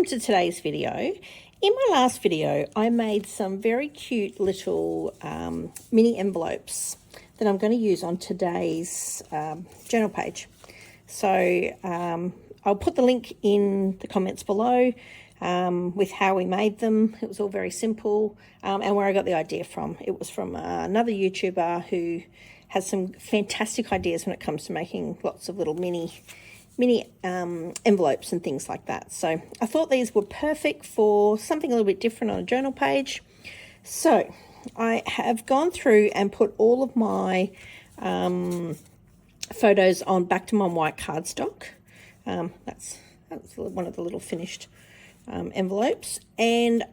to today's video. In my last video, I made some very cute little mini envelopes that I'm going to use on today's journal page. So I'll put the link in the comments below with how we made them. It was all very simple, and where I got the idea from. It was from another YouTuber who has some fantastic ideas when it comes to making lots of little mini envelopes and things like that. So I thought these were perfect for something a little bit different on a journal page. So I have gone through and put all of my photos on back to my white cardstock. That's one of the little finished envelopes, and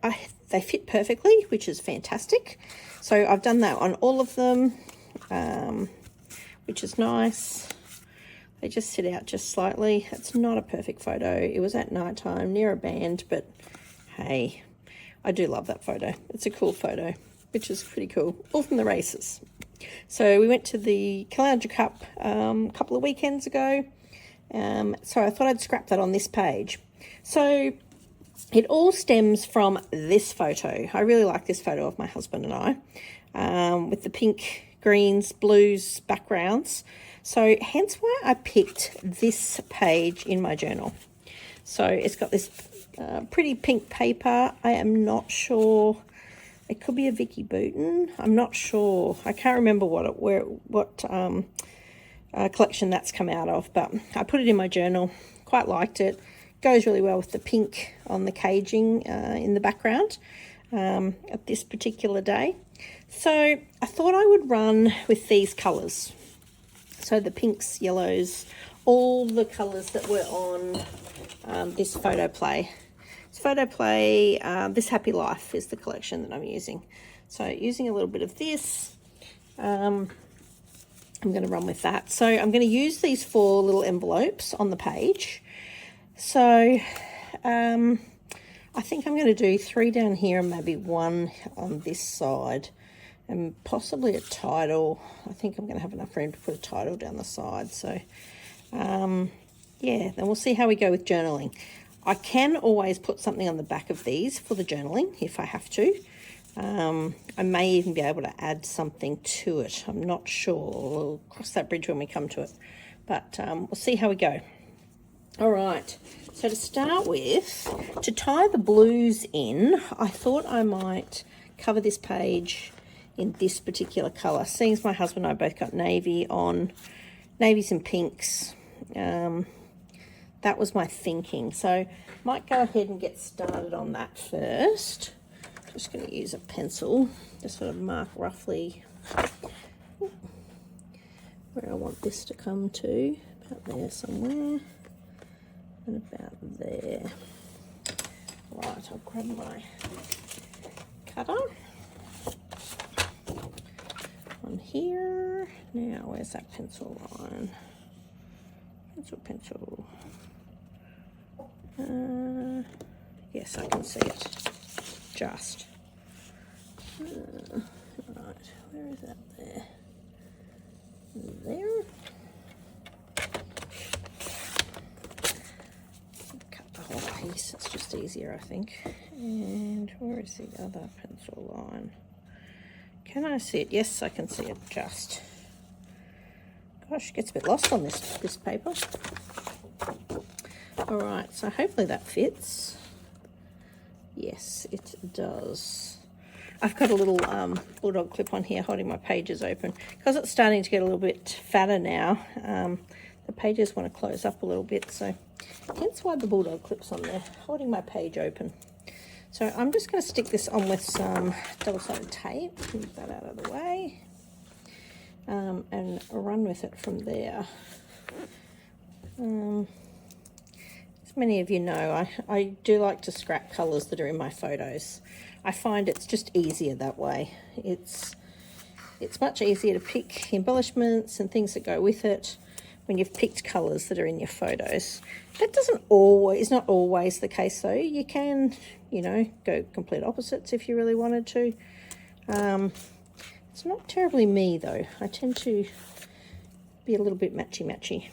they fit perfectly, which is fantastic. So I've done that on all of them, which is nice. They just sit out just slightly. It's not a perfect photo. It was at night time near a band, but hey, I do love that photo. It's a cool photo, which is pretty cool. All from the races. So we went to the Caloundra Cup a couple of weekends ago. So I thought I'd scrap that on this page. So it all stems from this photo. I really like this photo of my husband and I, with the pink, greens, blues backgrounds. So hence why I picked this page in my journal. So it's got this pretty pink paper. I am not sure. It could be a Vicki Boutin. I'm not sure. I can't remember what collection that's come out of, but I put it in my journal. Quite liked it. Goes really well with the pink on the caging in the background at this particular day. So I thought I would run with these colours. So the pinks, yellows, all the colours that were on this Photoplay. This Happy Life is the collection that I'm using. So using a little bit of this, I'm going to run with that. So I'm going to use these 4 little envelopes on the page. So I think I'm going to do 3 down here and maybe 1 on this side. And possibly a title. I think I'm going to have enough room to put a title down the side. So, yeah, then we'll see how we go with journaling. I can always put something on the back of these for the journaling if I have to. I may even be able to add something to it. I'm not sure. We'll cross that bridge when we come to it. But we'll see how we go. All right. So to start with, to tie the blues in, I thought I might cover this page in this particular colour. Seeing as my husband and I both got navy on, navies and pinks, that was my thinking. So might go ahead and get started on that first. Just going to use a pencil, just sort of mark roughly where I want this to come to, about there somewhere, and about there. Right, I'll grab my cutter. On here. Now, where's that pencil line? Pencil. Yes, I can see it. Just. Right, where is that there? There. Cut the whole piece, it's just easier, I think. And where is the other pencil line? Can I see it? Yes, I can see it just. Gosh, it gets a bit lost on this paper. All right, so hopefully that fits. Yes, it does. I've got a little bulldog clip on here holding my pages open. Because it's starting to get a little bit fatter now, the pages want to close up a little bit, so hence why the bulldog clip's on there, holding my page open. So I'm just going to stick this on with some double-sided tape, move that out of the way, and run with it from there. As many of you know, I do like to scrap colours that are in my photos. I find it's just easier that way. It's much easier to pick embellishments and things that go with it when you've picked colours that are in your photos. That is not always the case though. You can, go complete opposites if you really wanted to. It's not terribly me though. I tend to be a little bit matchy-matchy.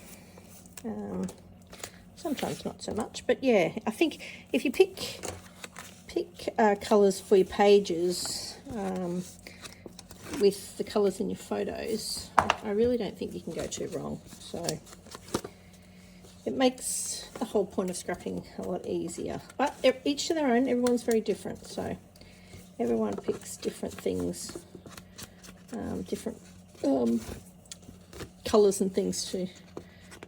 Sometimes not so much, but yeah, I think if you pick colours for your pages with the colours in your photos, I really don't think you can go too wrong. So it makes the whole point of scrapping a lot easier. But each to their own, everyone's very different, so everyone picks different things, different colours and things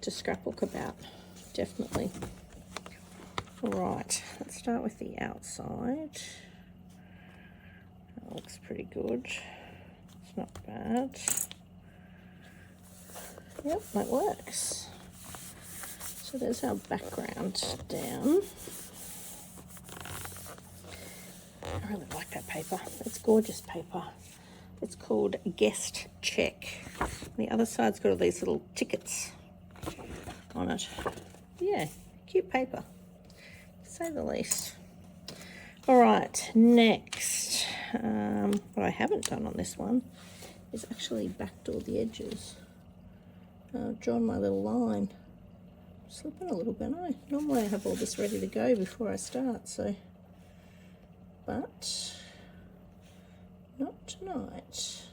to scrapbook about, definitely. All right, let's start with the outside. That looks pretty good. It's not bad. Yep, that works. So there's our background down. I really like that paper. It's gorgeous paper. It's called Guest Check. The other side's got all these little tickets on it. Yeah, cute paper, to say the least. All right, next, what I haven't done on this one is actually backdoor the edges. I've drawn my little line. Slipping a little bit, eh? Normally I have all this ready to go before I start, so, but not tonight.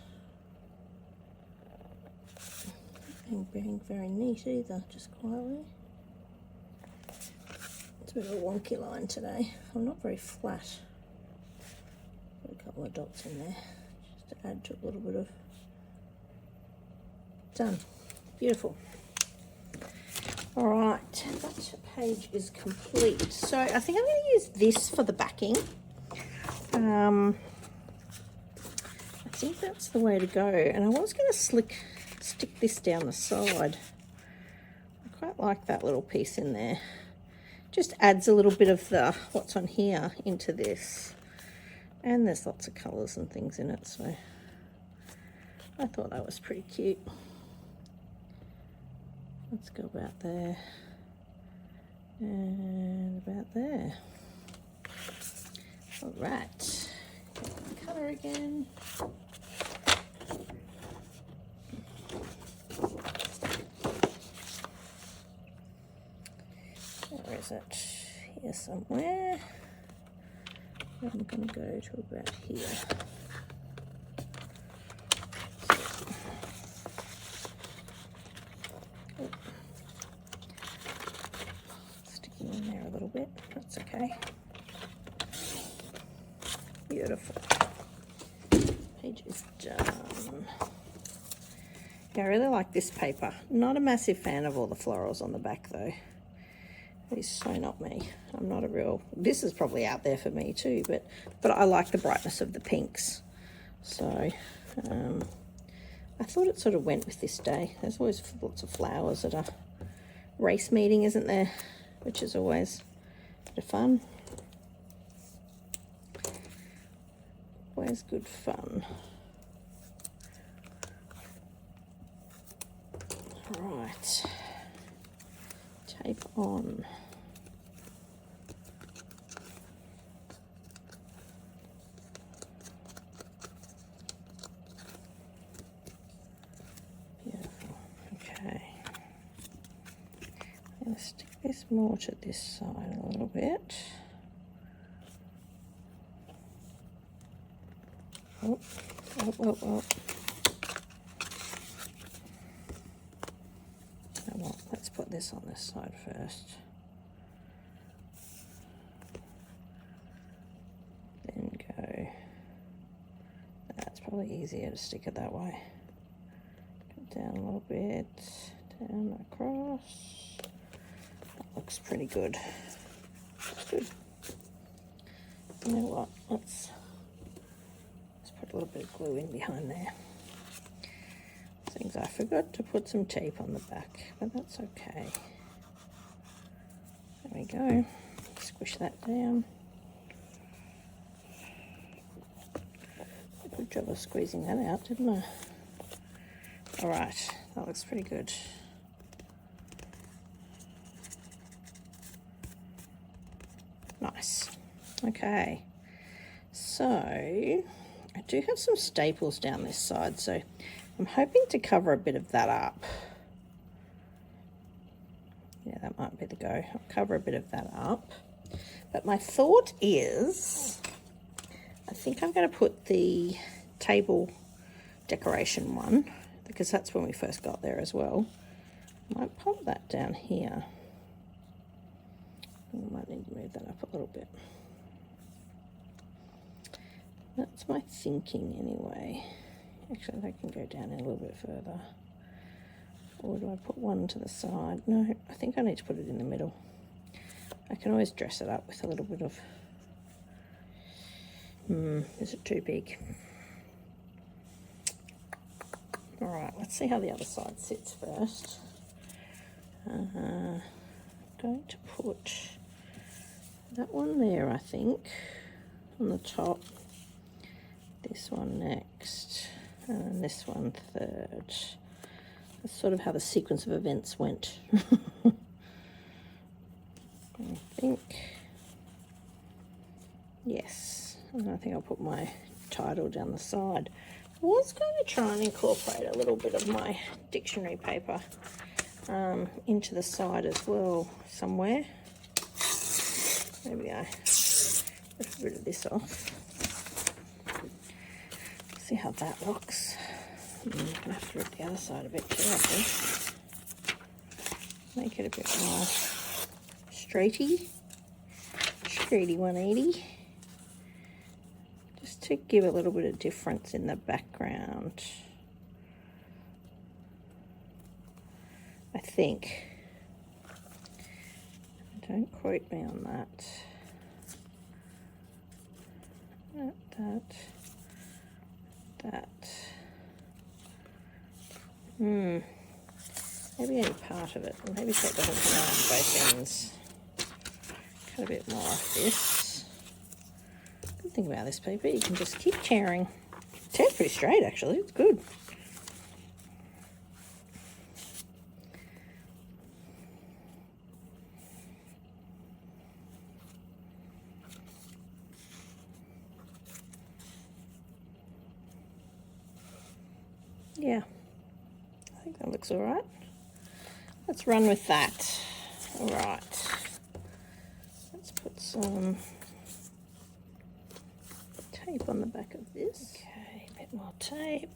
Not being very neat either, just quietly. It's a bit of a wonky line today. I'm not very flat. Put a couple of dots in there just to add to a little bit of. Done. Beautiful. All right, that page is complete. So I think I'm going to use this for the backing. I think that's the way to go. And I was going to stick this down the side. I quite like that little piece in there. Just adds a little bit of the what's on here into this. And there's lots of colours and things in it, so I thought that was pretty cute. Let's go about there and about there. All right, get the colour again. Where is it? Here somewhere. I'm going to go to about here. Sticking in there a little bit, that's okay. Beautiful. Page is done. Yeah, I really like this paper. Not a massive fan of all the florals on the back though. It's so not me. I'm not a real, this is probably out there for me too, but I like the brightness of the pinks. So I thought it sort of went with this day. There's always lots of flowers at a race meeting, isn't there? Which is always a bit of fun. Always good fun. Right. Tape on. Beautiful. Okay. I'm going to stick this more to this side a little bit. Oh. Well, let's put this on this side first. Then go. That's probably easier to stick it that way. Go down a little bit, down across. That looks pretty good. That's good. You know what? Let's put a little bit of glue in behind there. Things I forgot to put some tape on the back, but that's okay. There we go. Squish that down. Good job of squeezing that out, didn't I? All right, that looks pretty good. Nice. Okay, so I do have some staples down this side, so I'm hoping to cover a bit of that up. Yeah, that might be the go. I'll cover a bit of that up. But my thought is, I think I'm going to put the table decoration one, because that's when we first got there as well. I might pop that down here. I might need to move that up a little bit. That's my thinking anyway. Actually, that can go down a little bit further. Or do I put one to the side? No, I think I need to put it in the middle. I can always dress it up with a little bit of... is it too big? Alright, let's see how the other side sits first. I'm going to put that one there, I think, on the top. This one next, and this one third. That's sort of how the sequence of events went. I think, yes, and I think I'll put my title down the side. I was going to try and incorporate a little bit of my dictionary paper into the side as well somewhere. There we go. Get rid of this off. See how that looks. I'm going to have to rip the other side a bit too, I think. Make it a bit more straighty 180. Just to give a little bit of difference in the background. I think. Don't quote me on that. That. Maybe only part of it. Maybe so it doesn't come out on both ends. Cut a bit more off this. Good thing about this paper, you can just keep tearing. It tears pretty straight actually, it's good. Yeah, I think that looks all right. Let's run with that. All right, let's put some tape on the back of this. Okay, a bit more tape.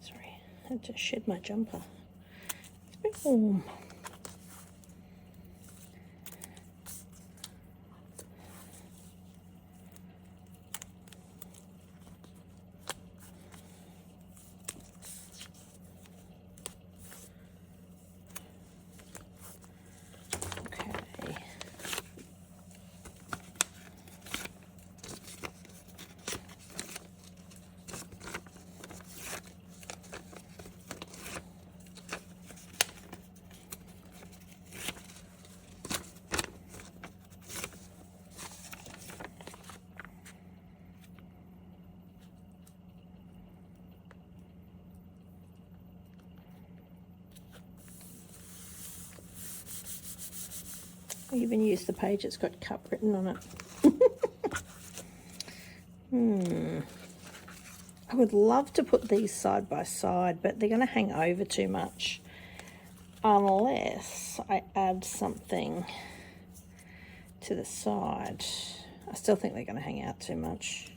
Sorry, I had to shed my jumper. It's a bit warm. I even used the page that's got cup written on it. I would love to put these side by side, but they're going to hang over too much unless I add something to the side. I still think they're going to hang out too much.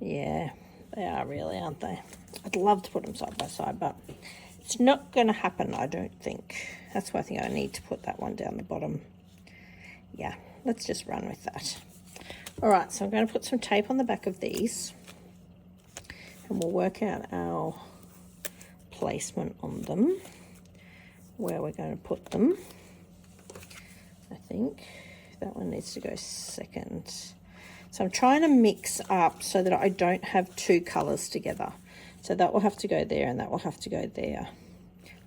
Yeah, they are really, aren't they? I'd love to put them side by side, but it's not going to happen, I don't think. That's why I think I need to put that one down the bottom. Yeah, let's just run with that. All right, so I'm going to put some tape on the back of these, and we'll work out our placement on them, where we're going to put them. I think that one needs to go second. So I'm trying to mix up so that I don't have two colours together. So that will have to go there and that will have to go there.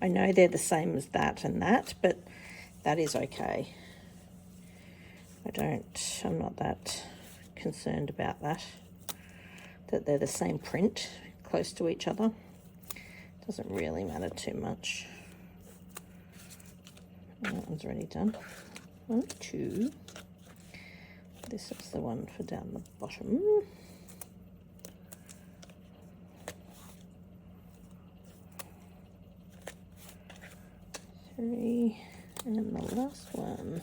I know they're the same as that and that, but that is okay. I'm not that concerned about that they're the same print, close to each other. Doesn't really matter too much. That one's already done. 1, 2. This is the one for down the bottom. 3, and the last one.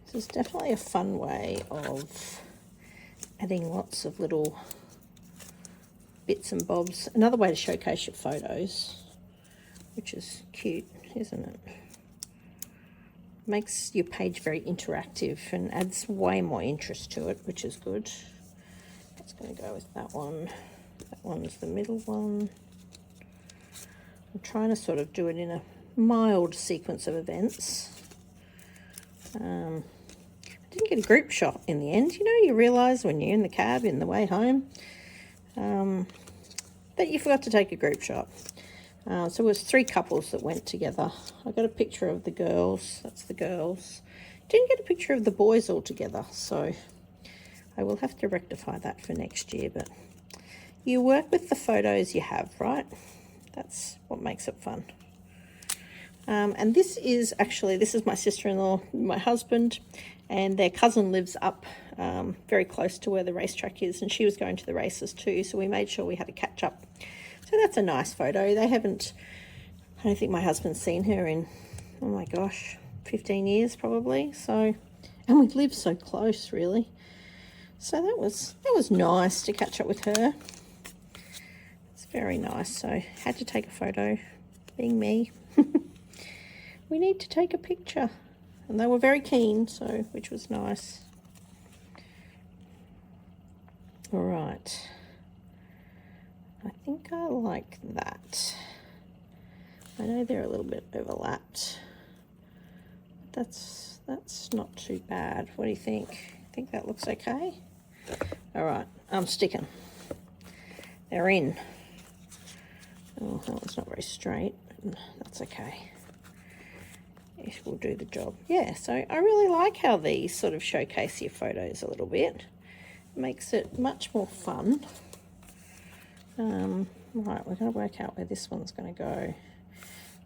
This is definitely a fun way of adding lots of little bits and bobs. Another way to showcase your photos, which is cute, isn't it? Makes your page very interactive and adds way more interest to it, which is good. That's going to go with that one. That one's the middle one. I'm trying to sort of do it in a mild sequence of events. I didn't get a group shot in the end. You know, you realise when you're in the cab in the way home that you forgot to take a group shot. So it was 3 couples that went together. I got a picture of the girls. That's the girls. Didn't get a picture of the boys all together, so I will have to rectify that for next year. But you work with the photos you have, right? That's what makes it fun. And this is my sister-in-law, my husband, and their cousin lives up very close to where the racetrack is, and she was going to the races too, so we made sure we had a catch-up. So that's a nice photo. I don't think my husband's seen her in, oh my gosh, 15 years probably. So, and we live so close really. So that was nice to catch up with her. It's very nice. So had to take a photo, being me. We need to take a picture. And they were very keen, so which was nice. All right. I think I like that. I know they're a little bit overlapped. But that's not too bad. What do you think? Think that looks okay? All right, I'm sticking. They're in. Oh, that one's not very straight, but that's okay. It will do the job. Yeah, so I really like how these sort of showcase your photos a little bit. It makes it much more fun. Right, we're going to work out where this one's going to go.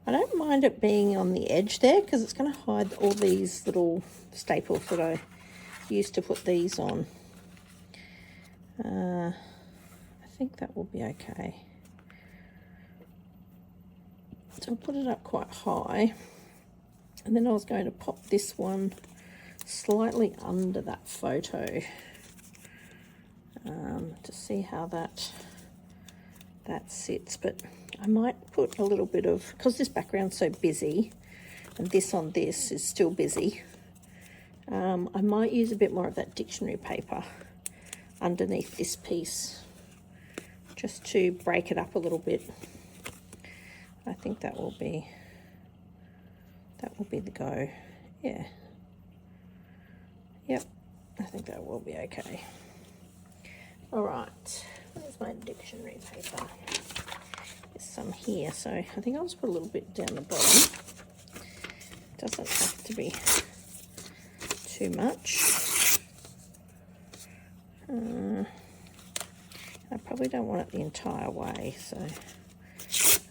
I don't mind it being on the edge there because it's going to hide all these little staples that I used to put these on. I think that will be okay. So I'll put it up quite high. And then I was going to pop this one slightly under that photo to see how that sits. But I might put a little bit of, because this background's so busy and this on this is still busy, I might use a bit more of that dictionary paper underneath this piece just to break it up a little bit. I think that will be the go. Yeah. Yep. I think that will be okay. All right. Where's my dictionary paper? There's some here, so I think I'll just put a little bit down the bottom. Doesn't have to be too much. I probably don't want it the entire way, so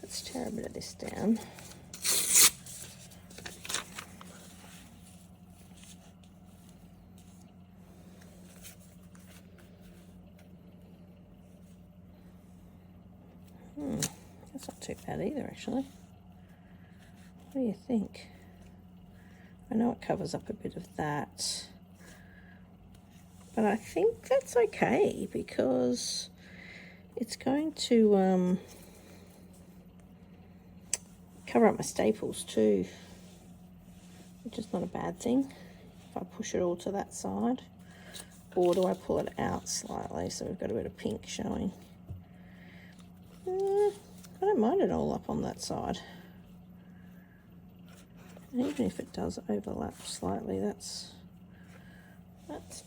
let's tear a bit of this down. That's not too bad either, actually. What do you think? I know it covers up a bit of that, but I think that's okay because it's going to cover up my staples too, which is not a bad thing if I push it all to that side. Or do I pull it out slightly so we've got a bit of pink showing? I don't mind it all up on that side. And even if it does overlap slightly, that's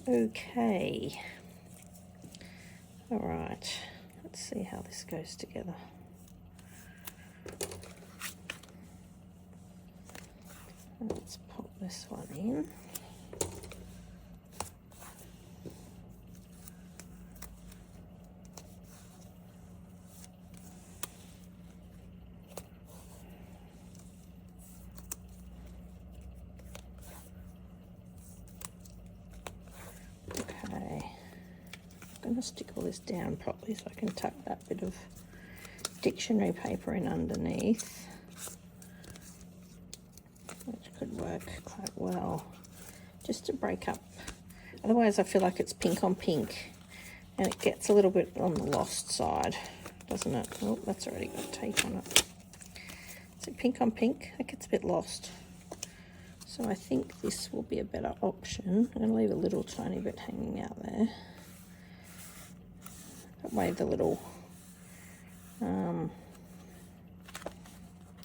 okay. All right, let's see how this goes together. Let's pop this one in. to stick all this down properly so I can tuck that bit of dictionary paper in underneath, which could work quite well, just to break up. Otherwise I feel like it's pink on pink and it gets a little bit on the lost side, doesn't it? Oh, that's already got tape on it. Is it pink on pink? It gets a bit lost. So I think this will be a better option. I'm going to leave a little tiny bit hanging out there. That way the little,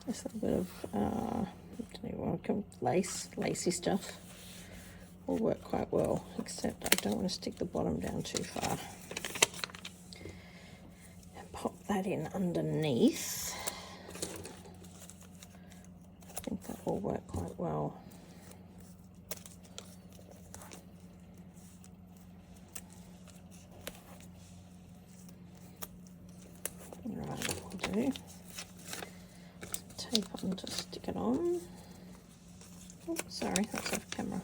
just a little bit of, I don't know what I call lacy stuff will work quite well, except I don't want to stick the bottom down too far. And pop that in underneath. I think that will work quite well. Right, I'll do. Tape on to stick it on. Oh, sorry, that's off camera.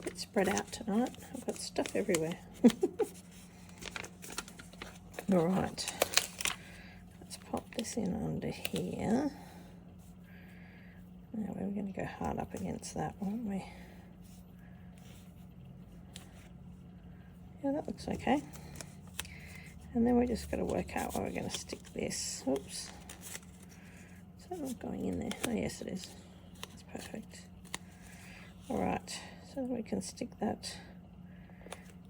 A bit spread out tonight. I've got stuff everywhere. All right, let's pop this in under here. Now we're going to go hard up against that, won't we? Yeah, that looks okay. And then we're just going to work out where we're going to stick this. Oops. Is that not going in there? Oh, yes, it is. That's perfect. All right, so we can stick that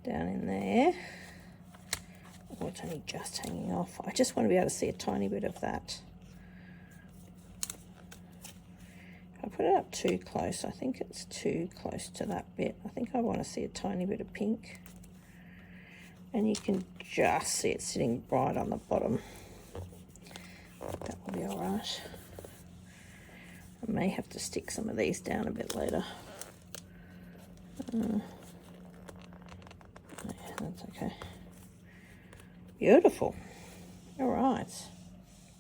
down in there. Oh, it's only just hanging off. I just want to be able to see a tiny bit of that. If I put it up too close, I think it's too close to that bit. I think I want to see a tiny bit of pink. And you can just see it sitting right on the bottom. That will be all right. I may have to stick some of these down a bit later. Yeah, that's okay. Beautiful. All right.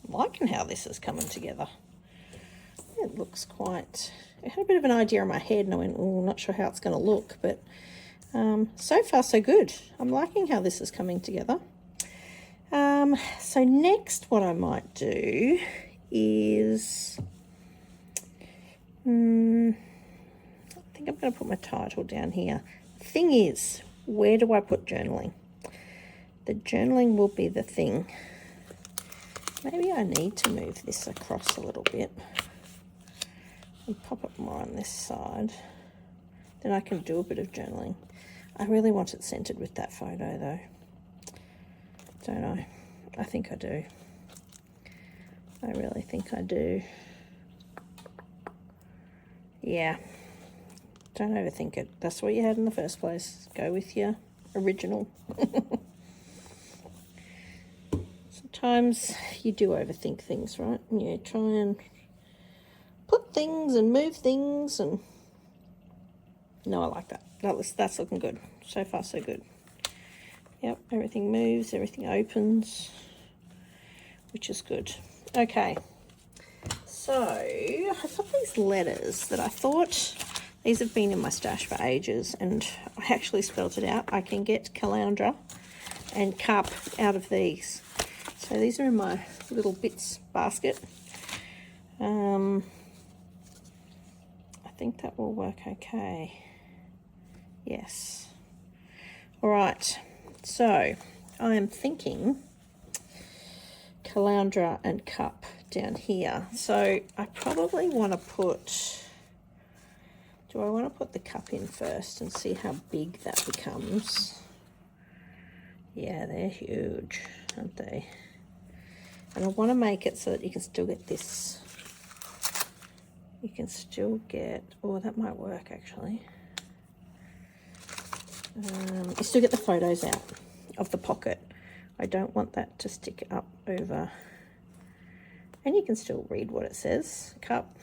I'm liking how this is coming together. It looks quite... I had a bit of an idea in my head and I went, oh, I'm not sure how it's going to look, but so far so good. I'm liking how this is coming together. So next what I might do is... I think I'm going to put my title down here. Thing is, where do I put journaling? The journaling will be the thing. Maybe I need to move this across a little bit and pop it more on this side. Then I can do a bit of journaling. I really want it centered with that photo though. Don't I? I think I do. I really think I do. Yeah. Don't overthink it. That's what you had in the first place. Go with your original. Sometimes you do overthink things, right? And you try and put things and move things and... No, I like that. That's looking good. So far, so good. Yep, everything moves, everything opens, which is good. Okay, so I've got these letters that I thought, these have been in my stash for ages, and I actually spelled it out. I can get Caloundra and Cup out of these. So these are in my little bits basket. I think that will work okay. Yes. All right. So I am thinking Caloundra and Cup down here. So I probably want to put... Do I want to put the cup in first and see how big that becomes? Yeah, they're huge, aren't they? And I want to make it so that you can still get this. You can still get... Oh, that might work actually. You still get the photos out of the pocket. I don't want that to stick up over. And you can still read what it says. Cup.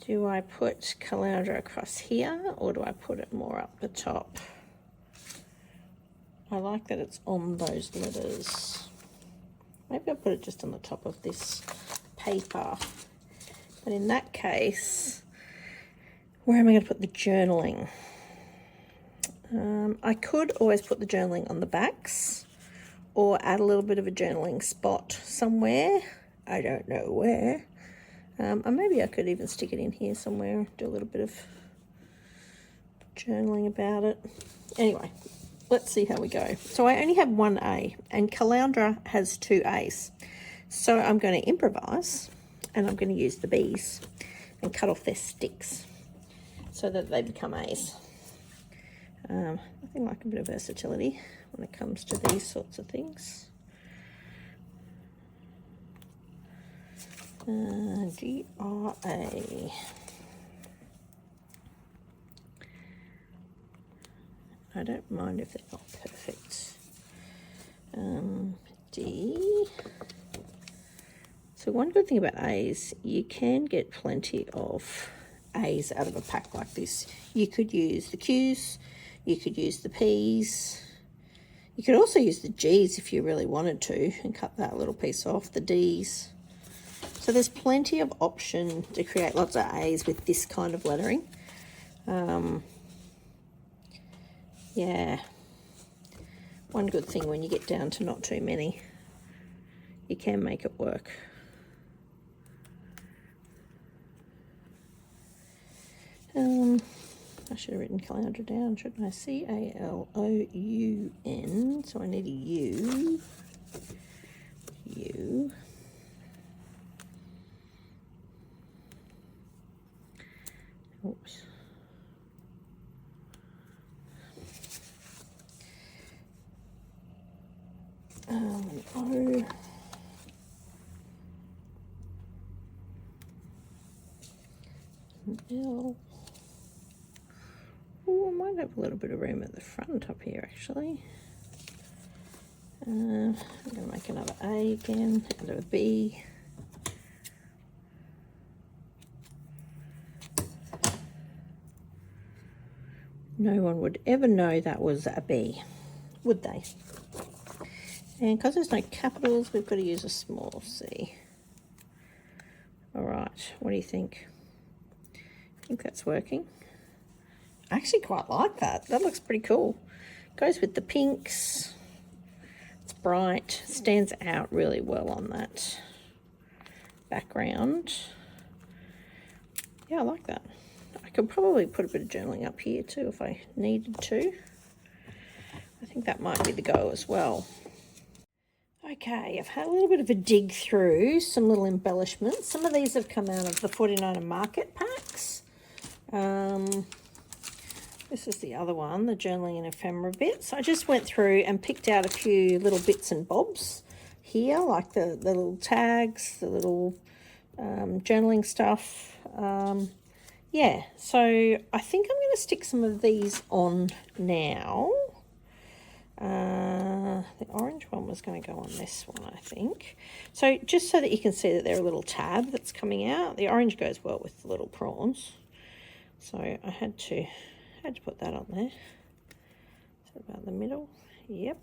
Do I put Caloundra across here or do I put it more up the top? I like that it's on those letters. Maybe I'll put it just on the top of this paper. But in that case, where am I going to put the journaling? I could always put the journaling on the backs or add a little bit of a journaling spot somewhere. I don't know where. Or maybe I could even stick it in here somewhere, do a little bit of journaling about it. Anyway, let's see how we go. So I only have one A and Caloundra has two A's. So I'm going to improvise and I'm going to use the B's and cut off their sticks so that they become A's. Nothing like a bit of versatility when it comes to these sorts of things. D-R-A. I don't mind if they're not perfect. D. So one good thing about A's, you can get plenty of A's out of a pack like this. You could use the Q's, you could use the P's, you could also use the G's if you really wanted to and cut that little piece off, the D's. So there's plenty of option to create lots of A's with this kind of lettering. Yeah, one good thing when you get down to not too many, you can make it work. I should have written Caloundra down, shouldn't I? C-A-L-O-U-N, so I need a U. U. Oops. An O. An L. Oh, I might have a little bit of room at the front up here, actually. I'm going to make another A again, out of a B. No one would ever know that was a B, would they? And because there's no capitals, we've got to use a small c. All right, what do you think? I think that's working. I actually quite like that. That looks pretty cool. Goes with the pinks. It's bright, stands out really well on that background. Yeah, I like that. I could probably put a bit of journaling up here too if I needed to. I think that might be the go as well. Okay, I've had a little bit of a dig through some little embellishments. Some of these have come out of the 49er Market packs. This is the other one, the journaling and ephemera bits. I just went through and picked out a few little bits and bobs here, like the little tags, the little journaling stuff. Yeah, so I think I'm going to stick some of these on now. The orange one was going to go on this one, I think. So just so that you can see that they're a little tab that's coming out. The orange goes well with the little prawns. So I had to put that on there. So about the middle. Yep.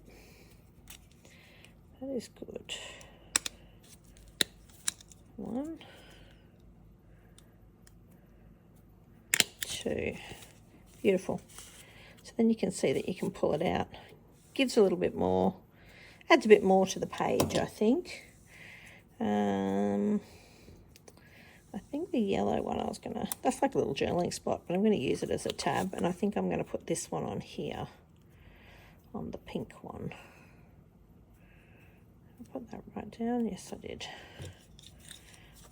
That is good. One. Two. Beautiful. So then you can see that you can pull it out. Gives a little bit more, adds a bit more to the page, I think. I think the yellow one I was going to, that's like a little journaling spot, but I'm going to use it as a tab, and I think I'm going to put this one on here, on the pink one. I put that right down, yes I did.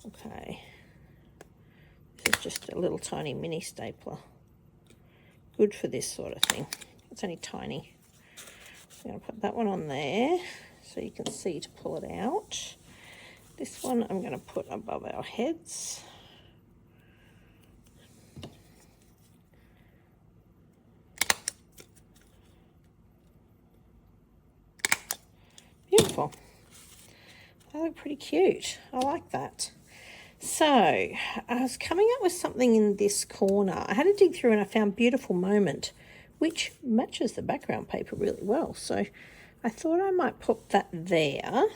Okay. This is just a little tiny mini stapler. Good for this sort of thing. It's only tiny. I'm going to put that one on there so you can see to pull it out. This one I'm going to put above our heads. Beautiful. They look pretty cute. I like that. So I was coming up with something in this corner. I had to dig through and I found Beautiful Moment, which matches the background paper really well. So I thought I might put that there.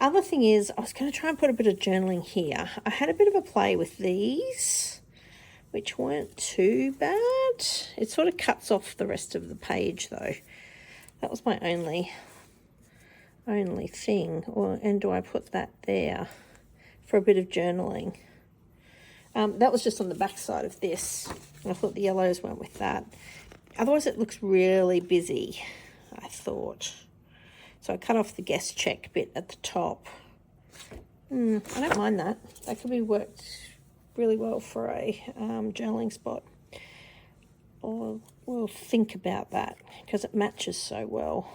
Other thing is, I was going to try and put a bit of journaling here. I had a bit of a play with these which weren't too bad. It sort of cuts off the rest of the page though. That was my only thing. And do I put that there for a bit of journaling? That was just on the back side of this. I thought the yellows went with that. Otherwise it looks really busy, I thought. So I cut off the guest check bit at the top. I don't mind that. That could be worked really well for a journaling spot. We'll think about that because it matches so well.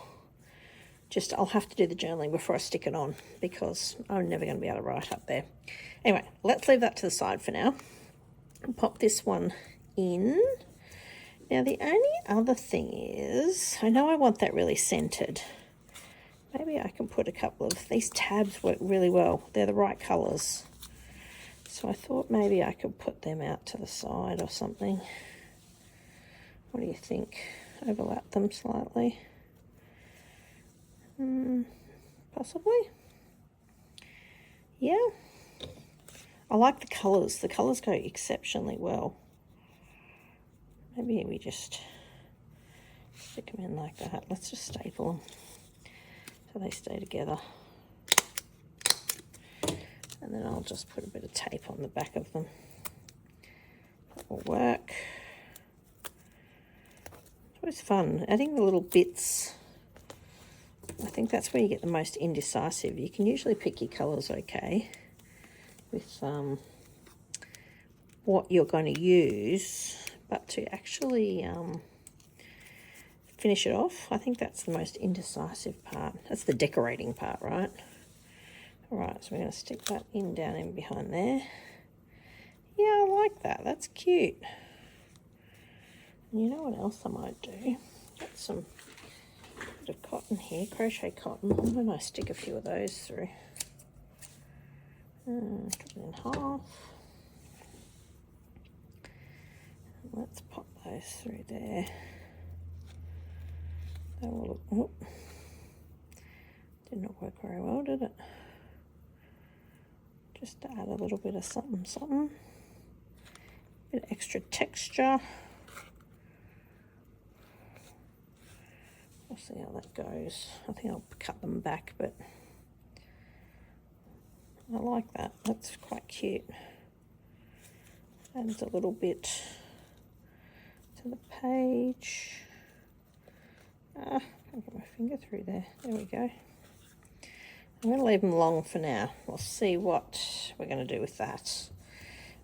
Just I'll have to do the journaling before I stick it on because I'm never going to be able to write up there. Anyway, let's leave that to the side for now. I'll pop this one in. Now the only other thing is, I know I want that really centered. Maybe I can put a couple of, these tabs work really well. They're the right colours. So I thought maybe I could put them out to the side or something. What do you think? Overlap them slightly. Possibly. Yeah. I like the colours. The colours go exceptionally well. Maybe we just stick them in like that. Let's just staple them so they stay together. And then I'll just put a bit of tape on the back of them. That will work. It's always fun adding the little bits. I think that's where you get the most indecisive. You can usually pick your colours okay with what you're going to use, but to actually finish it off, I think that's the most indecisive part. That's the decorating part, right? All right, so we're going to stick that in down in behind there. Yeah, I like that. That's cute. And you know what else I might do? Got some bit of cotton here, crochet cotton. Why don't I stick a few of those through? Cut it in half. Let's pop those through there. That will look, did not work very well, did it? Just to add a little bit of something, something. Bit of extra texture. We'll see how that goes. I think I'll cut them back, but I like that. That's quite cute. Adds a little bit to the page. I'll get my finger through there. There we go. I'm going to leave them long for now. We'll see what we're going to do with that.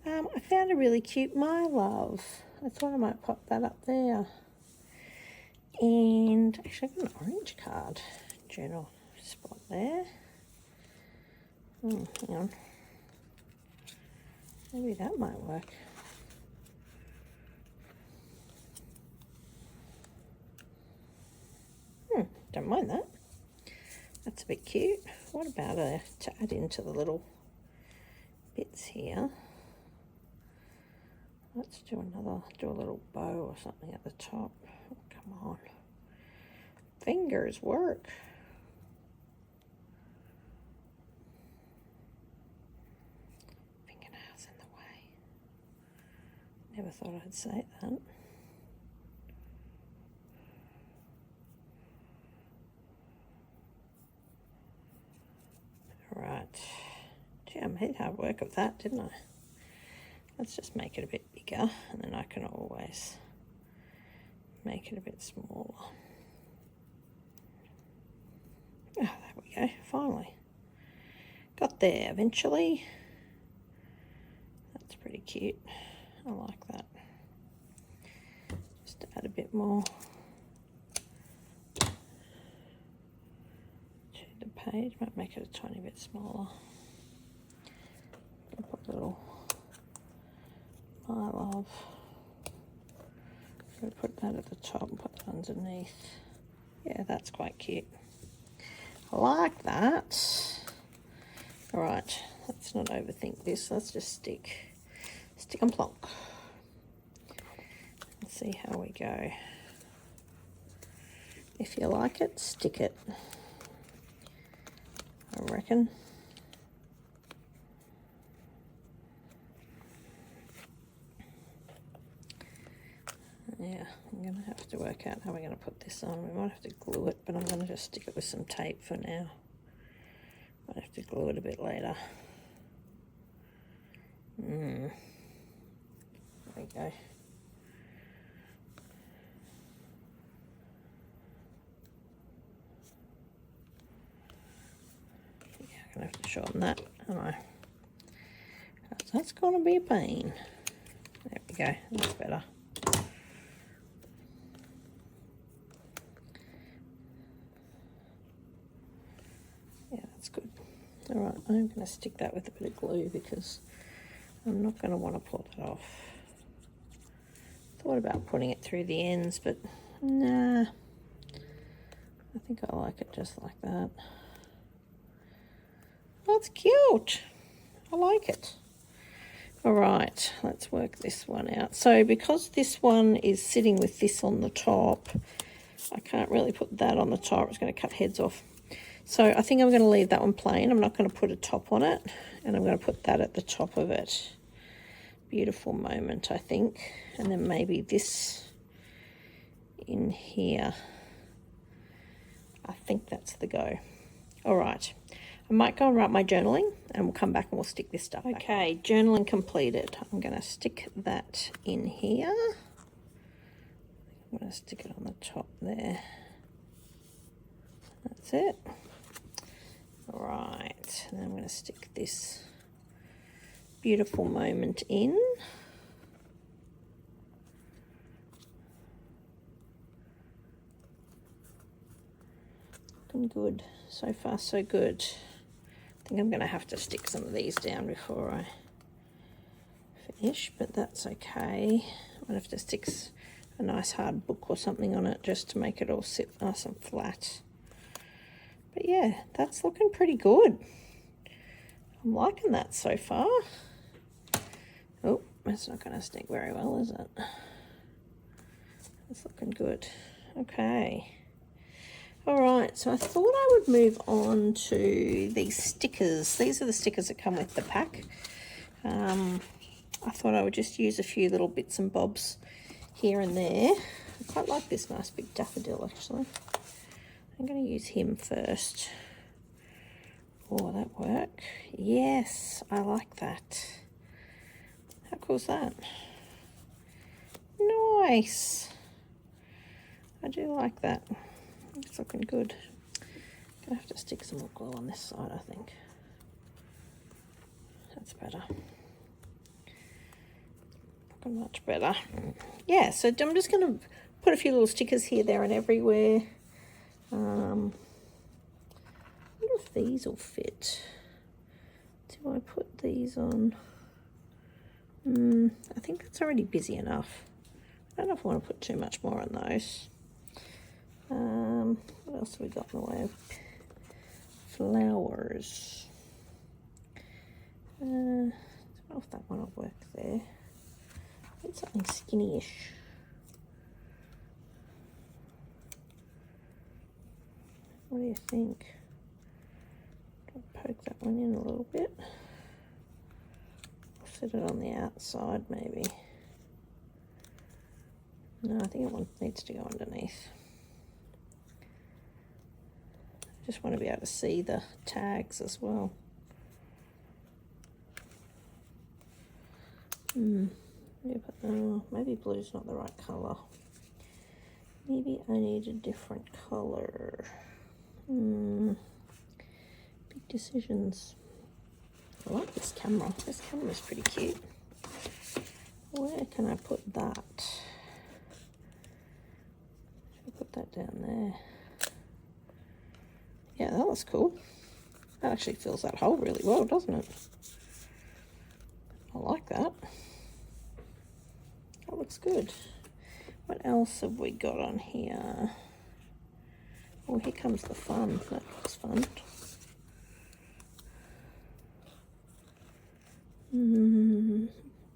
I found a really cute My Love. I thought I might pop that up there. And actually I've got an orange card journal spot there. Hang on. Maybe that might work. Don't mind that. That's a bit cute. What about to add into the little bits here? Let's do a little bow or something at the top. Oh, come on. Fingers work. Fingernails in the way. Never thought I'd say that. Right. Gee, I made hard work of that, didn't I? Let's just make it a bit bigger, and then I can always make it a bit smaller. Oh, there we go, finally. Got there eventually. That's pretty cute. I like that. Just to add a bit more to the page. Might make it a tiny bit smaller. I'll put a little My Love. So put that at the top and put that underneath. Yeah, that's quite cute. I like that. All right, let's not overthink this. Let's just stick and plonk. Let's see how we go. If you like it, stick it. I reckon. Yeah, I'm going to have to work out how we're going to put this on. We might have to glue it, but I'm going to just stick it with some tape for now. Might have to glue it a bit later. There we go. Yeah, I'm going to have to shorten that, aren't I? That's going to be a pain. There we go, that's better. Yeah, that's good. All right, I'm going to stick that with a bit of glue because I'm not going to want to pull that off. Thought about putting it through the ends, but nah. I think I like it just like that. That's cute. I like it. All right, let's work this one out. So because this one is sitting with this on the top, I can't really put that on the top. It's going to cut heads off. So I think I'm going to leave that one plain. I'm not going to put a top on it, and I'm going to put that at the top of it. Beautiful moment, I think. And then maybe this in here. I think that's the go. All right. I might go and write my journaling, and we'll come back and we'll stick this stuff back. Okay, journaling completed. I'm going to stick that in here. I'm going to stick it on the top there. That's it. All right, and then I'm going to stick this beautiful moment in. Looking good. So far, so good. I think I'm going to have to stick some of these down before I finish, but that's okay. I'm going to have to stick a nice hard book or something on it just to make it all sit nice and flat. But yeah, that's looking pretty good. I'm liking that so far. Oh, that's not going to stick very well, is it? That's looking good. Okay. All right, so I thought I would move on to these stickers. These are the stickers that come with the pack. I thought I would just use a few little bits and bobs here and there. I quite like this nice big daffodil, actually. I'm going to use him first. Oh, will that work? Yes, I like that. How cool is that? Nice. I do like that. It's looking good. Gonna have to stick some more glue on this side, I think. That's better. Looking much better. Yeah, so I'm just going to put a few little stickers here, there, and everywhere. I wonder if these will fit. Do I put these on? I think that's already busy enough. I don't know if I want to put too much more on those. What else have we got in the way of flowers? I don't know if that one will work there. I need something skinny-ish. What do you think? I'll poke that one in a little bit. I'll set it on the outside, maybe. No, I think it needs to go underneath. Just want to be able to see the tags as well. Yeah, but maybe blue's not the right colour. Maybe I need a different colour. Big decisions. I like this camera. This camera is pretty cute. Where can I put that? I'll put that down there. Yeah, that looks cool. That actually fills that hole really well, doesn't it? I like that. That looks good. What else have we got on here? Oh, here comes the fun. That looks fun.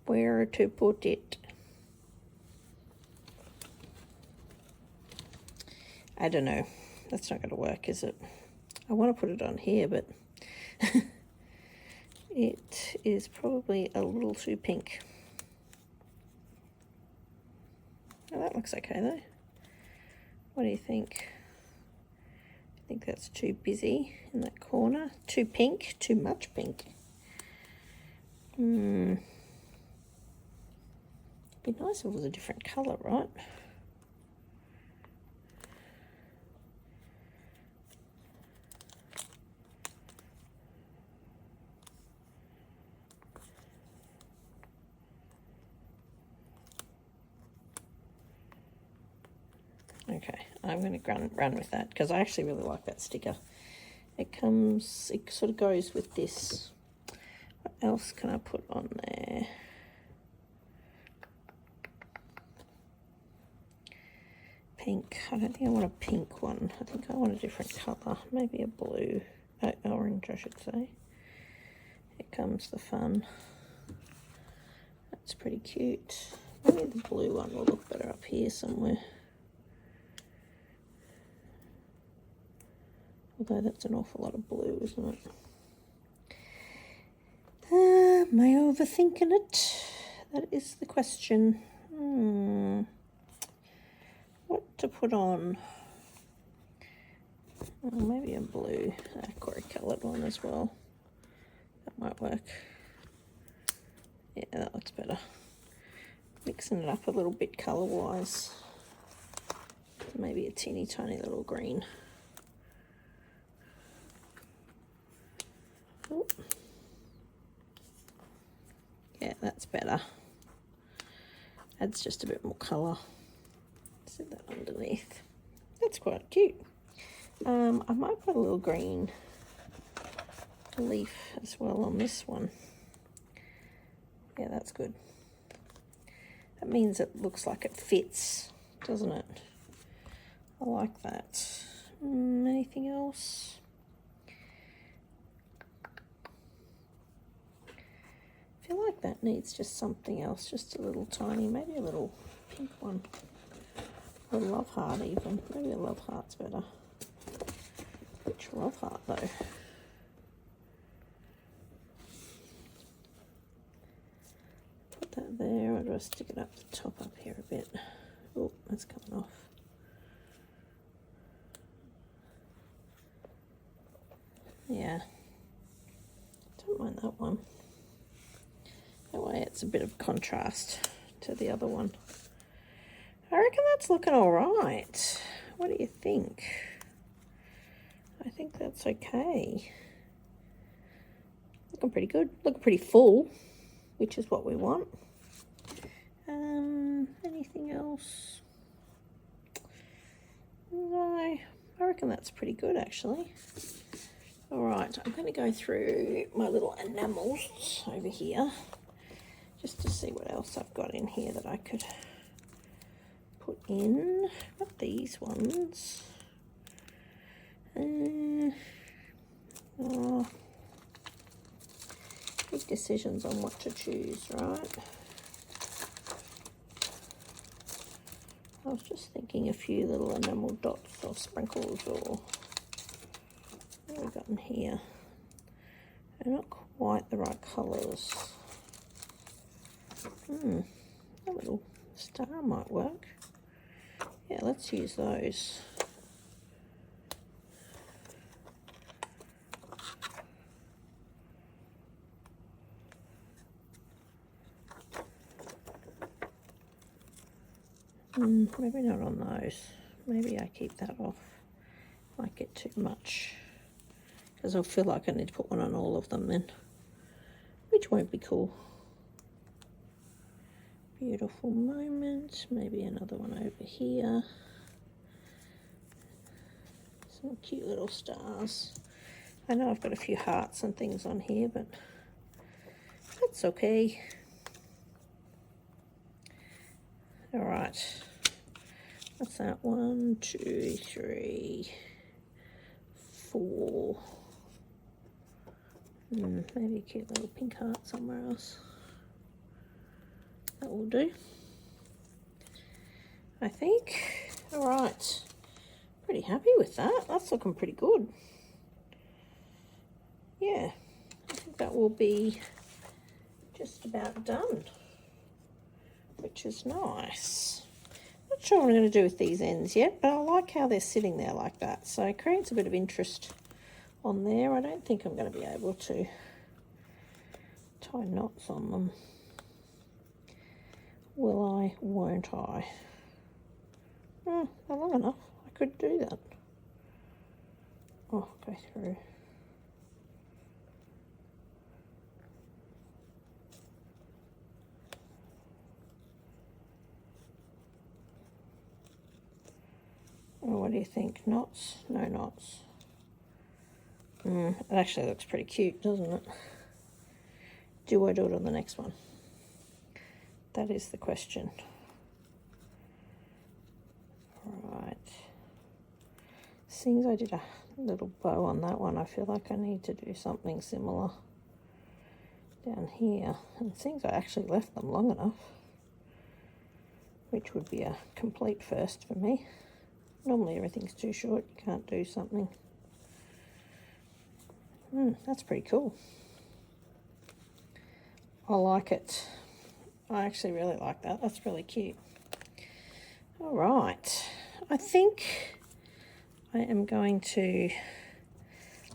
Where to put it? I don't know. That's not going to work, is it? I want to put it on here, but it is probably a little too pink. Oh, that looks okay though. What do you think? I think that's too busy in that corner. Too pink, too much pink. It'd be nice if it was a different colour, right? Okay, I'm going to run with that because I actually really like that sticker. It sort of goes with this. What else can I put on there? Pink. I don't think I want a pink one. I think I want a different colour. Maybe a blue, orange I should say. Here comes the fun. That's pretty cute. Maybe the blue one will look better up here somewhere. Although that's an awful lot of blue, isn't it? Am I overthinking it? That is the question. What to put on? Oh, maybe a blue, aqua coloured one as well. That might work. Yeah, that looks better. Mixing it up a little bit colour-wise. Maybe a teeny tiny little green. Oh. Yeah, that's better. Adds just a bit more colour. Set that underneath. That's quite cute. I might put a little green leaf as well on this one. Yeah, that's good. That means it looks like it fits, doesn't it? I like that. Anything else? I feel like that needs just something else, just a little tiny, maybe a little pink one. A love heart even. Maybe a love heart's better. Which love heart though? Put that there, or do I stick it up the top up here a bit? Oh, that's coming off. Yeah. Don't mind that one. That way it's a bit of contrast to the other one. I reckon that's looking all right. What do you think? I think that's okay. Looking pretty good. Looking pretty full, which is what we want. Anything else? No, I reckon that's pretty good actually. All right, I'm going to go through my little enamels over here just to see what else I've got in here that I could put in. Got these ones. Big decisions on what to choose, right? I was just thinking a few little enamel dots or sprinkles, or what have we got in here? They're not quite the right colours. A little star might work. Yeah, let's use those. Maybe not on those. Maybe I keep that off. Might get too much. Because I'll feel like I need to put one on all of them then. Which won't be cool. Beautiful moment. Maybe another one over here. Some cute little stars. I know I've got a few hearts and things on here, but that's okay. All right. What's that? 1, 2, 3, 4. Maybe a cute little pink heart somewhere else. That will do, I think. All right. Pretty happy with that. That's looking pretty good. Yeah, I think that will be just about done, which is nice. Not sure what I'm going to do with these ends yet, but I like how they're sitting there like that. So it creates a bit of interest on there. I don't think I'm going to be able to tie knots on them. Will I? Won't I? Oh, they're long enough. I could do that. Oh, go through. Oh, what do you think? Knots? No knots. It actually looks pretty cute, doesn't it? Do I do it on the next one? That is the question. Right. Seems I did a little bow on that one. I feel like I need to do something similar down here. And it seems I actually left them long enough, which would be a complete first for me. Normally everything's too short, you can't do something. That's pretty cool. I like it. I actually really like that. That's really cute. All right. I think I am going to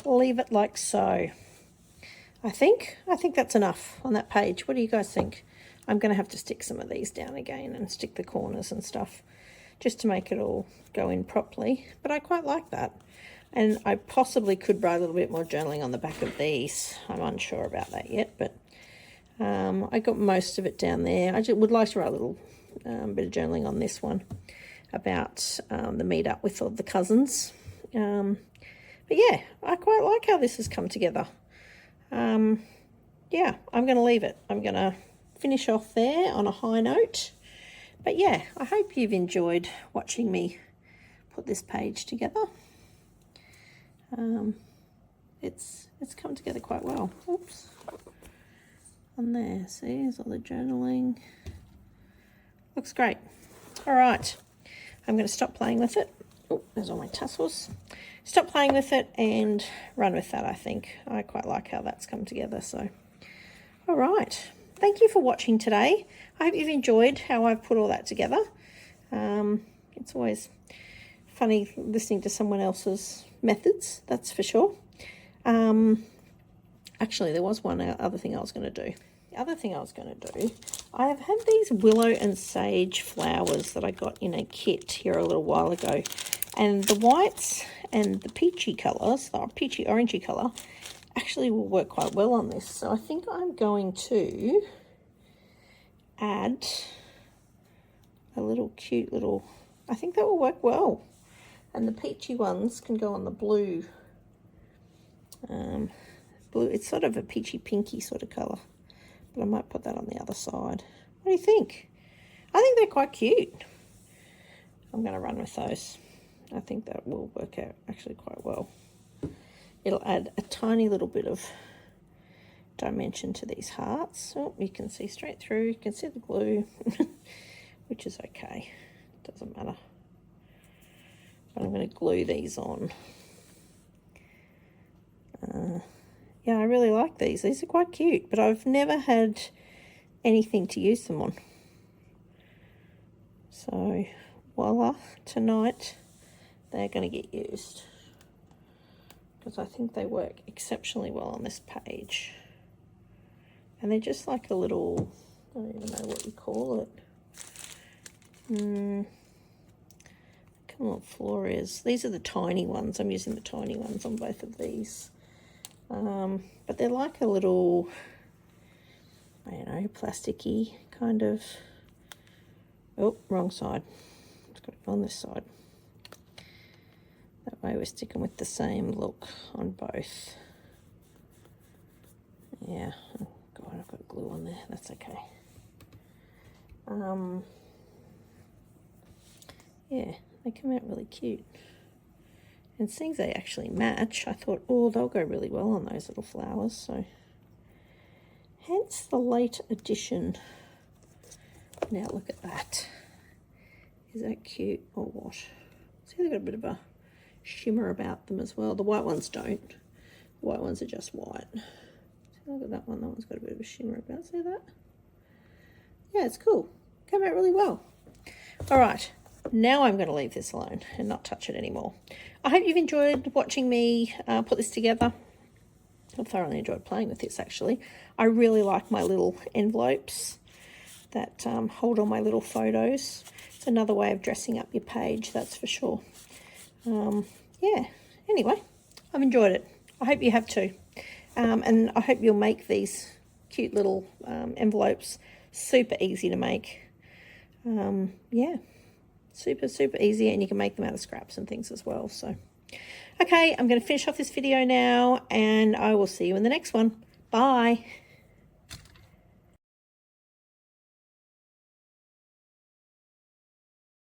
leave it like so. I think that's enough on that page. What do you guys think? I'm going to have to stick some of these down again and stick the corners and stuff just to make it all go in properly. But I quite like that. And I possibly could write a little bit more journaling on the back of these. I'm unsure about that yet, but I got most of it down there. I just would like to write a little bit of journaling on this one about the meet up with all the cousins. But yeah, I quite like how this has come together. Yeah, I'm going to leave it. I'm going to finish off there on a high note. But yeah, I hope you've enjoyed watching me put this page together. It's come together quite well. Oops. On there, see, there's all the journaling. Looks great. All right, I'm going to stop playing with it. Oh, there's all my tassels. Stop playing with it and run with that, I think. I quite like how that's come together, so. All right, thank you for watching today. I hope you've enjoyed how I've put all that together. It's always funny listening to someone else's methods, that's for sure. Actually, there was one other thing I was going to do. The other thing I was going to do, I have had these willow and sage flowers that I got in a kit here a little while ago. And the whites and the peachy colours, the peachy orangey colour, actually will work quite well on this. So I think I'm going to add a little cute little, I think that will work well. And the peachy ones can go on the blue. Blue, it's sort of a peachy pinky sort of colour, but I might put that on the other side. What do you think? I think they're quite cute. I'm going to run with those. I think that will work out actually quite well. It'll add a tiny little bit of dimension to these hearts. Oh, you can see straight through. You can see the glue, which is okay. Doesn't matter. But I'm going to glue these on. Yeah, I really like these. These are quite cute, but I've never had anything to use them on. So, voila, tonight they're going to get used. Because I think they work exceptionally well on this page. And they're just like a little, I don't even know what you call it. Come on, Flores. These are the tiny ones. I'm using the tiny ones on both of these. But they're like a little, I don't know, plasticky kind of. Oh, wrong side. It's got to go on this side. That way we're sticking with the same look on both. Yeah. Oh God, I've got glue on there. That's okay. Yeah, they come out really cute. And seeing they actually match, I thought, oh, they'll go really well on those little flowers. So, hence the late addition. Now look at that. Is that cute or what? See, they've got a bit of a shimmer about them as well. The white ones don't. The white ones are just white. See, look at that one. That one's got a bit of a shimmer about. See that? Yeah, it's cool. Came out really well. All right. Now I'm going to leave this alone and not touch it anymore. I hope you've enjoyed watching me put this together. I've thoroughly enjoyed playing with this, actually. I really like my little envelopes that hold all my little photos. It's another way of dressing up your page, that's for sure. Yeah, anyway, I've enjoyed it. I hope you have too. And I hope you'll make these cute little envelopes super easy to make. Yeah, super easy, and you can make them out of scraps and things as well. So okay, I'm going to finish off this video now, and I will see you in the next one. Bye.